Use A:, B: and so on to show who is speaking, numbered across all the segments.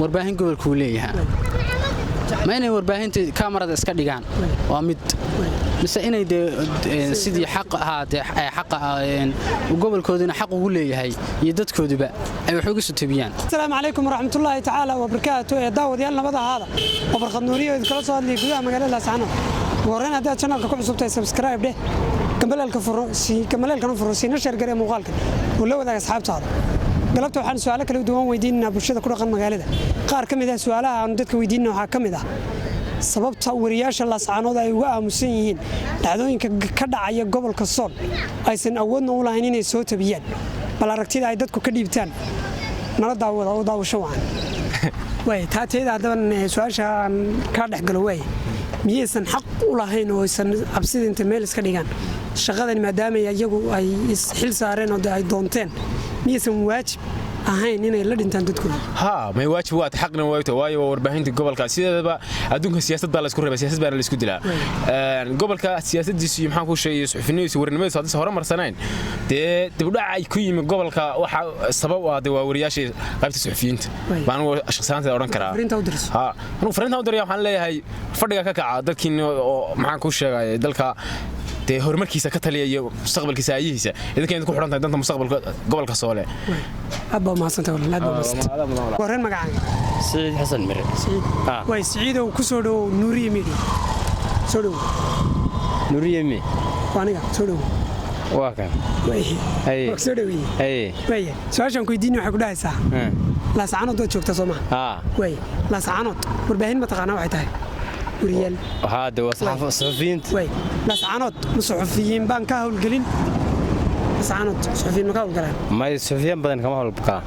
A: warbaahin gobolku leeyahay ma inay warbaahinta kaamarada iska dhigaan waa mid mise inay sidii xaq ahaatee xaq gobolkoodina xaq ugu leeyahay iyo dadkooduba ay wax uga soo tabiyaan.
B: Assalaamu calaykum waraxmatullaahi tacaala wabarakaatuh. Daawadayaal nabada ahaada oo barqad nuuriyo kala soo hadlay gudaha magaalada Laascaanood. Wareen hadda channelka ku cusubtay subscribe dheh kambalelka furo si nashar garay muuqaalkan oo la wadaaga asxaabtaada. galabta waxaan su'aalo kala duwan weydiinaa bulshada ku dhaqan magaalada. qaar ka mid ah su'aalaha aan dadka weydiinaa waxa ka mid ah sababta wariyaasha Laascaanood ay uga aamusan yihiin dhacdooyinka ka dhacaya gobolka Sool aysan awoodna u lahayn inay soo tabiyaan bal aragtida ay dadku ka dhiibtaan nala daawada oo daawasho wacan way taateeda hadan su'aasha ka dhaxgalo way miyaysan xaq u lahayn oo aysan cabsida inta meel iska dhigaan shaqadan maadaama iyagu ay xil saareen oo ay doonteen miyaysan waajib ahayn inay la dhintaan dadkooda
C: ma waajib waa xaqna waayo warbaahinta gobolka sideedaba adduunka siyaasadda la isku reebay siyaasad baa la isku dilaa gobolka siyaasadiisu maxaan ku sheegay suxufinaysu warnimada hadda horumarsanayn dibdhac ay ku yimid gobolka waxa sabab ah waa wariyaasha qaybta suxufiyiinta baan shakhsiyaanteeda oran karaa anigu fariinta u diray waxaan leeyahay fadhiga ka kaca dadkiina oo maxaan ku sheegay dalka horumarkiisa ka taliya iyo mustaqbalkiisa ayahiisa idinka ku xiran tahay danta mustaqbalka gobolka Soole
B: abba ma santa walaal wareen magacaaga
D: Saciid Xasan Mire
B: way Saciid oo ku soo dhaw Nuuriye Media soo dhaw
D: Nuuriye Me
B: waaniga soo dhaw
D: waa kan
B: hay soo dhaw way su'aashan ku weydiin waxa ku dhahaysaa Laascaanood oo joogta Soomaa way Laascaanood warbaahin ma taqaana waxay tahay وريال
D: هذا وصحف صحفيين
B: وي لاسعانود صحفيين بان كهول قليل لاسعانود صحفيين ما كهول قليل
D: ما صحفيين بدن كما هول بقى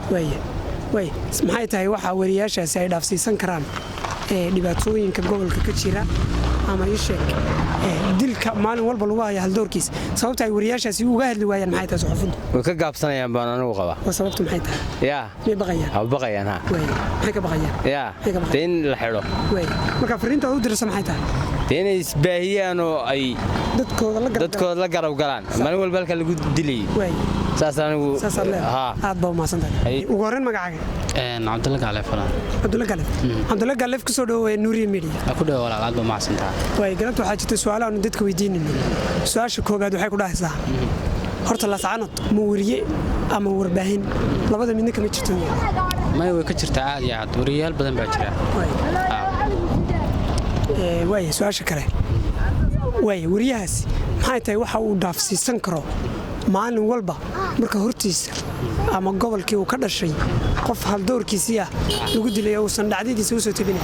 B: وي maxay tahay waxa wariyaashaasi ay dhaafsiisan karaan dhibaatooyinka gobolka ka jira ama isheek dilka maalin walba lagu hayo hal doorkiis sababta ay wariyaashaasi uga hadli waayaan maxay tahay saxaafaddu
D: way ka gaabsanayaan baan anigu qaba
B: sababtu maxay tahay may baqayaan
D: ha
B: maxay ka baqayaan
D: teen la xiro
B: marka fariinta u dirsan maxay tahay
D: teen isbaahiyaan oo ay dadkooda la garab galaan maalin walba halka lagu dilay
B: aad baa ma santahay ugu horeen magacaaga Cabdulla Galeef ku soo dhaweey Nuuriye Media
A: ku dhaw walaal aad baa ma santahay
B: way galabta waxa jirta su'aalo aan dadka weydiinayno su'aasha koobaad waxay ku dhahaysaa horta Laascaanood ma wariye ama warbaahin labada midna kama jirto
A: ma way ka jirtaa aad iyo aad wariyaal badan baa jira
B: way su'aasha kale way wariyahaas maxay tahay waxa uu dhaafsiisan karo maalin walba marka hortiisa ama gobolkii uu ka dhashay qof hal doorkiisii ah lagu dilay oo san dhacdadiisa u soo tabinay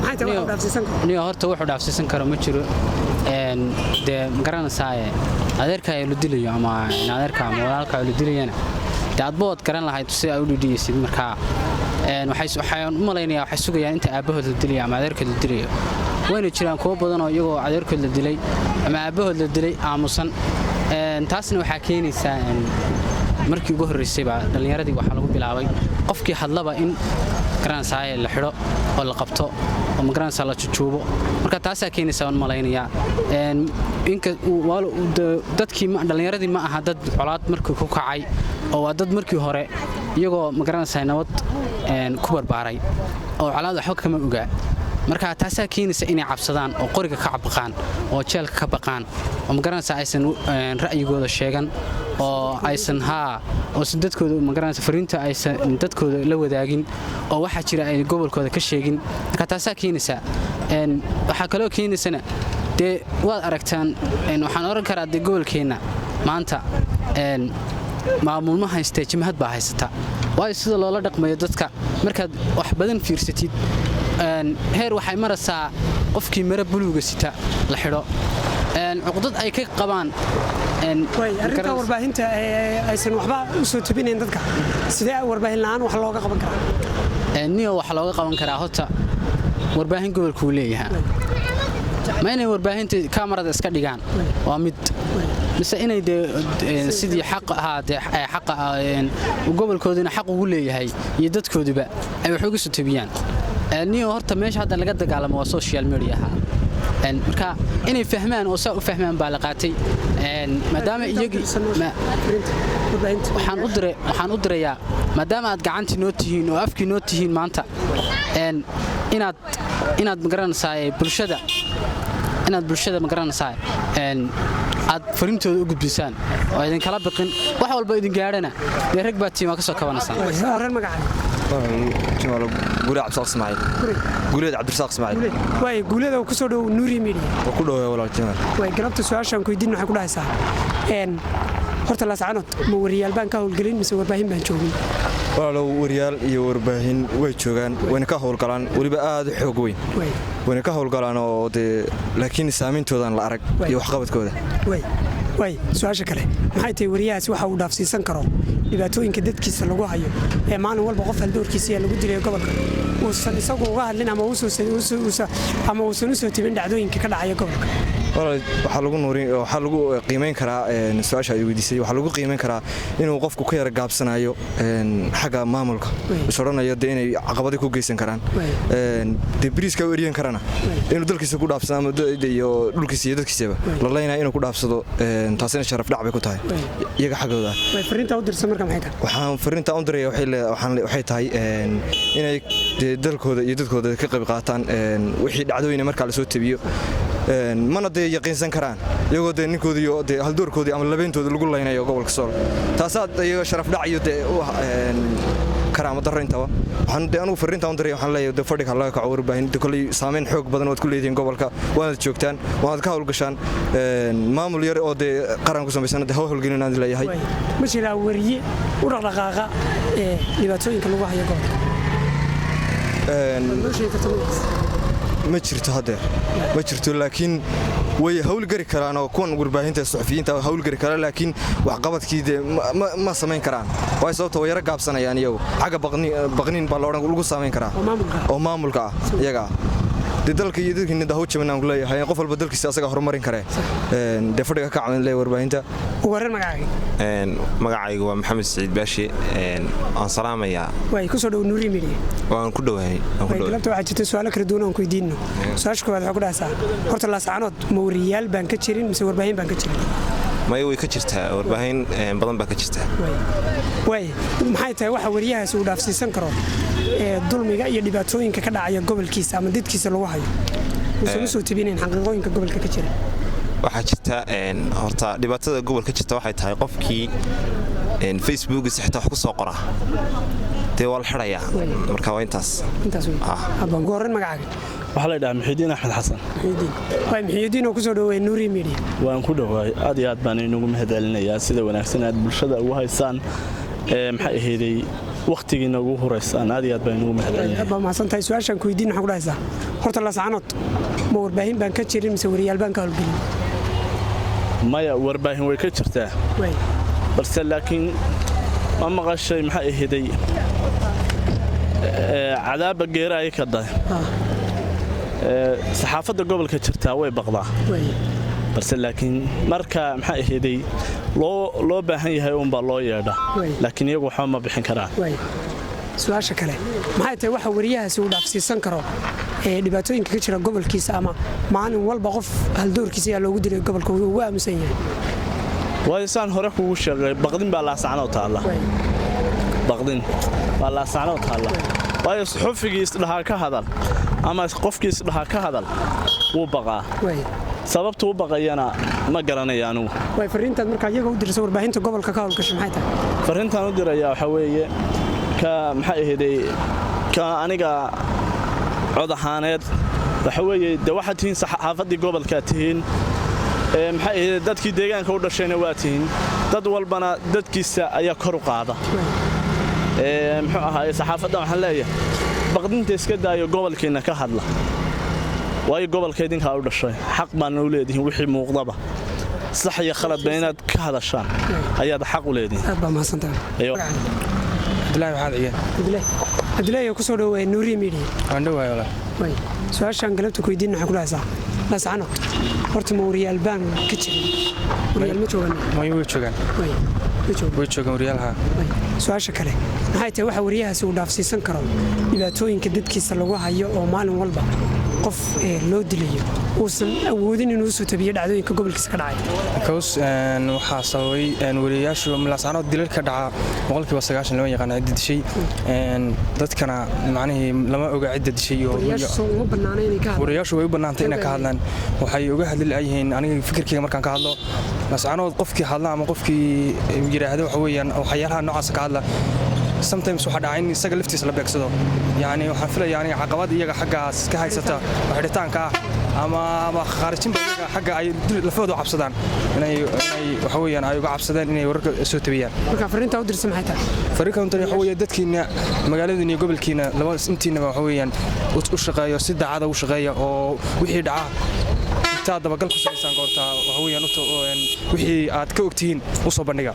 B: maxay tahay waxa dhaafsiisan karo
A: niyo horta wuxuu dhaafsiisan karo ma jiro garanaysaa adeerka ay lu dilayo ama adeerka ama walaalka ay lu dilayana aad bood garan lahayd si ay u dhidhiyaysid marka waxaan u malaynayaa waxay sugayaan inta aabahood la dilay ama adeerka la dilayo wayna jiraan kuwa badan oo iyagoo adeerkood la dilay ama aabahood la dilay aamusan taasna waxaa keenaysaa markii ugu horeysay baa dhalinyaradii waxa lagu bilaabay qofkii hadlaba in garanaysaa la xiro oo la qabto oo magaranaysaa la jujuubo marka taasaa keenaysaa aan malaynayaa dadkii dhalinyaradii ma aha dad colaad markii ku kacay oo waa dad markii hore iyagoo magaranaysaa nabad ku barbaaray oo colaad waxba kama ogaa marka taasaa keenaysa inay cabsadaan oo qoriga ka baqaan oo jeelka ka baqaan oo magaranaysaa aysan ra'yigooda sheegan oo aysan oo dadkooda magaranaysaa fariinta aysan dadkooda la wadaagin oo waxa jira ay gobolkooda ka sheegin marka taasaa keenaysa waxa kale oo keenaysana waad aragtaan waxaan oran karaa gobolkeena maanta maamulma haystee jimhad baa haysata waayo sida loola dhaqmayo dadka markaad wax badan fiirsatid heer waxay maraysaa qofkii mara buluuga sita la xidho cuqdad ay ka qabaan
B: arrinta warbaahinta aysan waxba u soo tabinayn dadka sidee warbaahin la'aan wax looga qaban karaa
A: niyo wax looga qaban karaa horta warbaahin gobolku leeyahay ma inay warbaahinta kaamarada iska dhigaan waa mid mise inay sidii xaq ahaatee xaq gobolkoodina xaq ugu leeyahay iyo dadkooduba ay wax uga soo tabiyaan niyo horta meesha hadda laga dagaalamo waa social media marka inay fahmaan oo saa u fahmaan baa la qaatay maadaama iyagii waxaan u dirayaa maadaama aad gacantii noo tihiin oo afkii noo tihiin maanta inaad magaranaysaa bulshada magaranaysaa aad fariintooda u gudbisaan oo idin kala biqin wax walba idin gaadhana dee rag baa tiimaa ka soo kabanaysaan
E: guuleed cabdirasaaq ismaaciil
B: way guuleeda ku soo dhow Nuri Media
E: ku dhow walaal Jamaal
B: way galabta su'aashan ku weydiin waxa ku dhahaysaa horta la sacanod ma wariyaal baan ka howlgelin mise warbaahin baan joogin
E: walaalow wariyaal iyo warbaahin way joogaan wayna ka howlgalaan waliba aad u xoog weyn wayna ka howlgalaan oo laakiin saameyntoodan la arag iyo waxqabadkooda way
B: su'aasha kale maxay tahay wariyahaas waxa uu dhaafsiisan karo dhibaatooyinka dadkiisa lagu hayo ee maalin walba qof haldoorkiisa lagu dilay gobolka uusan isagu uga hadlin ama uusan u soo tibin dhacdooyinka ka dhacaya gobolka
E: waxa lagu qiimeyn karaa su'aasha ay weydiisay waxa lagu qiimeyn karaa inuu qofku ka yar gaabsanayo xagga maamulka isoranayo inay caqabado ku geysan karaan briiska wariyan karana inuu dalkiisa ku dhaafsado iyo dhulkiisa iyo dadkiisaba la leeyahay inuu ku dhaafsado taasina sharaf dhac bay ku tahay iyaga xaggooda
B: way fariinta u dirsan marka maxay tahay
E: waxaan fariinta u diray waxay tahay inay dalkooda iyo dadkooda ka qayb qaataan wixii dhacdooyin marka la soo tabiyo mana yaqiinsan karaan iyagoo ninkoodii iyo haldoorkoodii ama labeentooda lagu leynayo gobolka Sool taasaad iyaga sharaf dhac iyo karaamo darreentaba waxaan anigu fariinta u diray waxaan leeyahay fadhiga laga kaco warbaahinta kulli saameyn xoog badan oo ku leeyihiin gobolka waad joogtaan waad ka howlgashaan maamul yar oo qaran ku samaysan howlgelin aan leeyahay
B: ma jira wariye u dhaqdhaqaaqa dhibaatooyinka lagu hayo gobolka
E: ma jirto hadeer ma jirto laakiin way howlgari karaan oo kuwan warbaahinta suxufiyiinta howlgari karaan laakiin wax qabadkii ma samayn karaan way sababtoo way yara gaabsanayaan iyagu xagga baqniin baa lagu samayn karaa oo maamulka ah iyaga dalka iyo dadkiina dahaw jabanaan ku leeyahay qof walba dalkiisa asaga horumarin kare fadhiga ka caawin leeyahay warbaahinta
B: waran
F: magacaygu waa Maxamed Saciid Baashi aan salaamayaa
B: way ku soo dhow Nuri Media
F: waan ku dhawahay
B: galabta waxa jirta su'aalo kala duwan oo ku weydiino su'aasha koowaad waxa ku dhahaysaa horta la sacanod ma wariyaal baan ka jirin mise warbaahin baan ka jirin
F: may way ka jirtaa warbaahin badan baa ka jirtaa
B: way maxay tahay waxa wariyahaas uu dhaafsiisan karo dulmiga iyo dhibaatooyinka ka dhacaya gobolkiisa ama dadkiisa lagu hayo wuxuu soo tibineen xaqiiqooyinka gobolka ka jira
F: waxa jirta horta dhibaatada gobolka jirta waxay tahay qofkii Facebook xitaa wax ku soo qora waa la xirayaa marka waa intaas
B: abaan gooran magacaaga
G: waxa la yiraahdaa Muxidiin Axmed Xasan
B: Muxidiin oo ku soo dhaweeyay Nuri Media
G: waan ku dhawaay aad iyo aad baan inagu mahadcelinayaa sida wanaagsan aad bulshada ugu haysaan maxay ahaydey waqtigiina ugu horeysaan aad iyo aad baan inagu mahadcelinayaa
B: abaan maasantahay su'aashan ku weydiin waxa ku dhahaysaa horta la sacanod ma warbaahin baan ka jirin mise wariyaal baan ka howlgelin
G: maya warbaahin way ka jirtaa balse laakiin ma maqashay maxay ahaydey cadaaba geera ay ka dahay saxaafadda gobolka jirtaa way baqdaa balse laakiin marka maxay ahaydey loo baahan yahay baa loo yeedhaa laakiin iyagu waxba ma bixin karaan
B: su'aasha kale maxay tahay waxa wariyahaasi uu dhaafsiisan karo dhibaatooyinka ka jira gobolkiisa ama maalin walba qof haldoorkiisa ayaa loogu dilay gobolka uu ugu aamusan yahay
G: waayo saan hore kugu sheegay baqdin baa laasacnoo taalla baqdin baa laasacnoo taalla waayo suxufigii isdhahaa ka hadal ama qofkii isdhahaa ka hadal wuu baqaa sababtu u baqayana ma garanayo anigu
B: way fariintaad markaa iyaga u diraysa warbaahinta gobolka ka howlgashay maxay tahay
G: fariintaan u diraya waxa weeye ka maxay ahaydey ka aniga cod ahaaneed waxa weeye waxaad tihiin saxaafaddii gobolka tihiin maxay ahaydey dadkii deegaanka u dhashayna waa tihiin dad walbana dadkiisa ayaa kor u qaada muxuu ahaayey saxaafaddan waxaan leeyahay baqdinta iska daayo gobolkiina ka hadla waayo gobolka idinkaa u dhashay xaq baana u leedihiin wixii muuqdaba sax iyo khaladba inaad ka hadashaan ayaad xaq u leedihiin
B: aad baa mahadsantahay
A: Abdullaahi
B: ku soo dhaweeyay Nuri Media
A: waan dhawaay walaal
B: way su'aashan galabta ku weydiin waxa ku dhahaysaa la sacanod horta ma wariyaal baan ka jirin wariyaal ma joogan
A: way joogaan way joogaan wariyaalha
B: su'aasha kale maxay tahay waxa wariyahaasi uu dhaafsiisan karo dhibaatooyinka dadkiisa lagu hayo oo maalin walba qof loo dilayo uusan awoodin inuu soo tabiyo dhacdooyinka gobolkiisa ka dhacay
H: waxaa sababay wariyaashu Laascaanood dilal ka dhaca 90% loo yaqaan cid dishay dadkana macnaheedu lama oga cid dishay oo wariyaashu way u banaantay inay ka hadlaan waxay uga hadli laayeen aniga fikirkeyga markaan ka hadlo Laascaanood qofkii hadla ama qofkii yiraahdo waxa weeyaan waxyaalaha noocaas ka hadla sometimes waxa dhacay in isaga laftiisa la beegsado yani waxaan filayaa in caqabad iyaga xaggaas ka haysata waxiritaanka ama khaarijin iyaga xagga ay lafoodu cabsadaan inay waxa weeyaan ay uga cabsadeen inay wararka soo tabiyaan
B: marka fariinta u dirsan maxay tahay
H: fariinta waxa weeye dadkiina magaalada iyo gobolkiina laba intiina waxa weeyaan u shaqeeyo si daacad u shaqeeyo oo wixii dhaca inta dabagal ku samaysan goorta waxa weeyaan wixii aad ka ogtihiin u soo bandhiga